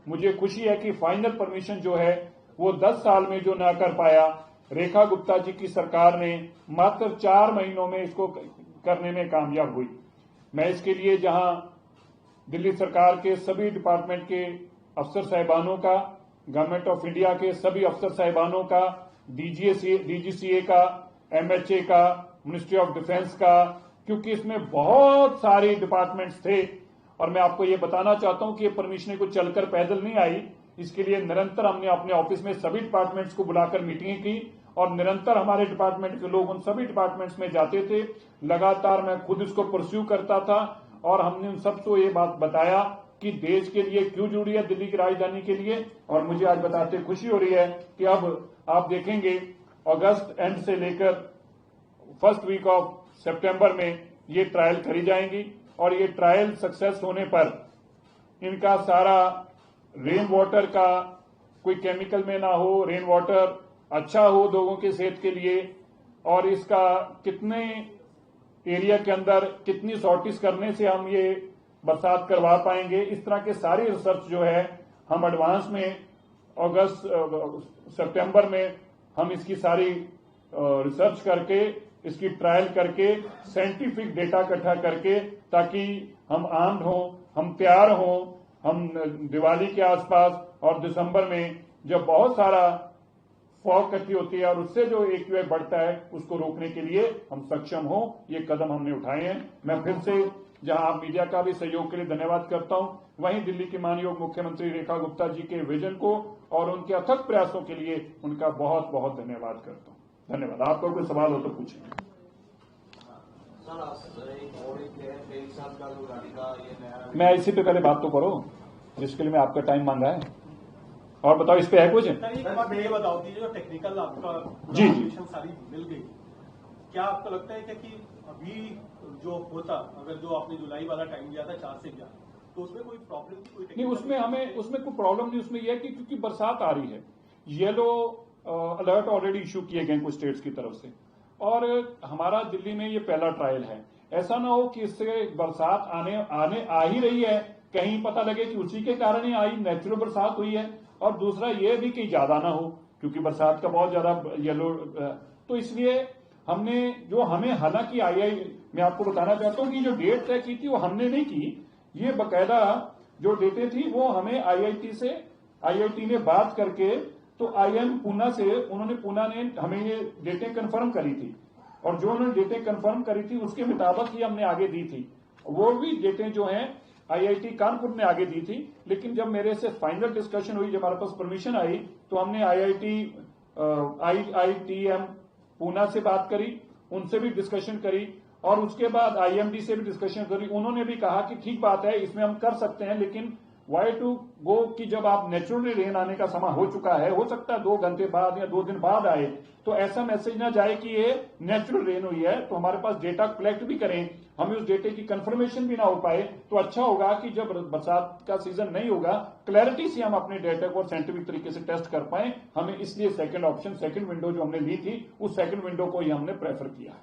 मुझे खुशी है कि फाइनल परमिशन जो है वो 10 साल में जो ना कर पाया, रेखा गुप्ता जी की सरकार ने मात्र 4 महीनों में इसको करने में कामयाब हुई। मैं इसके लिए जहां दिल्ली सरकार के सभी डिपार्टमेंट के अफसर साहिबानों का, गवर्नमेंट ऑफ इंडिया के सभी अफसर साहिबानों का, डीजीसीए का, एमएचए का, मिनिस्ट्री ऑफ डिफेंस का, क्योंकि इसमें बहुत सारे डिपार्टमेंट्स थे और मैं आपको ये बताना चाहता हूं कि ये परमिशन को चलकर पैदल नहीं आई। इसके लिए निरंतर हमने अपने ऑफिस में सभी डिपार्टमेंट्स को बुलाकर मीटिंगें की और निरंतर हमारे डिपार्टमेंट के लोग उन सभी डिपार्टमेंट्स में जाते थे। लगातार मैं खुद इसको परस्यू करता था और हमने उन सबको ये बात बताया कि देश के लिए क्यों जरूरी है दिल्ली की राजधानी के लिए। और मुझे आज बताते खुशी हो रही है कि अब आप देखेंगे अगस्त एंड से लेकर फर्स्ट वीक ऑफ सितंबर में ये ट्रायल करी जाएंगी और ये ट्रायल सक्सेस होने पर इनका सारा रेन वाटर का कोई केमिकल में ना हो, रेन वाटर अच्छा हो लोगों के सेहत के लिए, और इसका कितने एरिया के अंदर कितनी सॉर्टिस करने से हम ये बरसात करवा पाएंगे, इस तरह के सारी रिसर्च जो है हम एडवांस में अगस्त सितंबर में हम इसकी सारी रिसर्च करके इसकी ट्रायल करके साइंटिफिक डेटा इकट्ठा करके, ताकि हम आर्म्ड हों, हम तैयार हों, हम दिवाली के आसपास और दिसंबर में जब बहुत सारा फॉग इकट्ठी होती है और उससे जो एक्यूआई बढ़ता है उसको रोकने के लिए हम सक्षम हो। ये कदम हमने उठाए हैं। मैं फिर से जहां आप मीडिया का भी सहयोग के लिए धन्यवाद करता हूं, वहीं दिल्ली की माननीय मुख्यमंत्री रेखा गुप्ता जी के विजन को और उनके अथक प्रयासों के लिए उनका बहुत बहुत धन्यवाद करता हूं। धन्यवाद। आपको कोई सवाल हो तो पूछें। मैं इसी पे पहले बात तो करो जिसके लिए मैं आपका टाइम मांगा है। और बताओ इस पे है कुछ? ये बताओ कि जो टेक्निकल आपका जी सारी मिल गई, क्या आपको लगता है कि अभी जो होता, अगर जो आपने जुलाई वाला टाइम दिया था 4 से 11, तो उसमें कोई प्रॉब्लम नहीं? उसमें कोई प्रॉब्लम नहीं। उसमें यह है कि क्योंकि बरसात आ रही है, येलो अलर्ट ऑलरेडी इश्यू किए गए कुछ स्टेट्स की तरफ से, और हमारा दिल्ली में ये पहला ट्रायल है। ऐसा ना हो कि इससे बरसात आने आ ही रही है, कहीं पता लगे कि उसी के कारण ही आई नेचुरल बरसात हुई है, और दूसरा ये भी कि ज्यादा ना हो क्योंकि बरसात का बहुत ज्यादा येलो। तो इसलिए हमें हालांकि मैं आपको बताना चाहता हूं कि जो डेट तय की थी वो हमने नहीं की, ये बकायदा जो डेटें थी वो हमें आईआईटी ने बात करके, तो आईएम पूना से पूना ने हमें ये डेटें कंफर्म करी थी और जो उन्होंने डेटें कंफर्म करी थी उसके मुताबिक ही हमने आगे दी थी। वो भी डेटें जो हैं आईआईटी कानपुर ने आगे दी थी, लेकिन जब मेरे से फाइनल डिस्कशन हुई, जब हमारे पास परमिशन आई, तो हमने आईआईटीएम पूना से बात करी, उनसे भी डिस्कशन करी और उसके बाद आईएमडी से भी डिस्कशन करी। उन्होंने भी कहा कि ठीक बात है, इसमें हम कर सकते हैं, लेकिन वाई टू गो कि जब आप नेचुरली रेन आने का समय हो चुका है, हो सकता है 2 घंटे बाद या 2 दिन बाद आए, तो ऐसा मैसेज ना जाए कि ये नेचुरल रेन हुई है। तो हमारे पास डेटा कलेक्ट भी करें, हमें उस डेटे की कंफर्मेशन भी ना हो पाए, तो अच्छा होगा कि जब बरसात का सीजन नहीं होगा, क्लैरिटी से हम अपने डेटा को साइंटिफिक तरीके से टेस्ट कर पाए। हमें इसलिए सेकंड विंडो जो हमने ली थी, उस सेकंड विंडो को ही हमने प्रेफर किया है।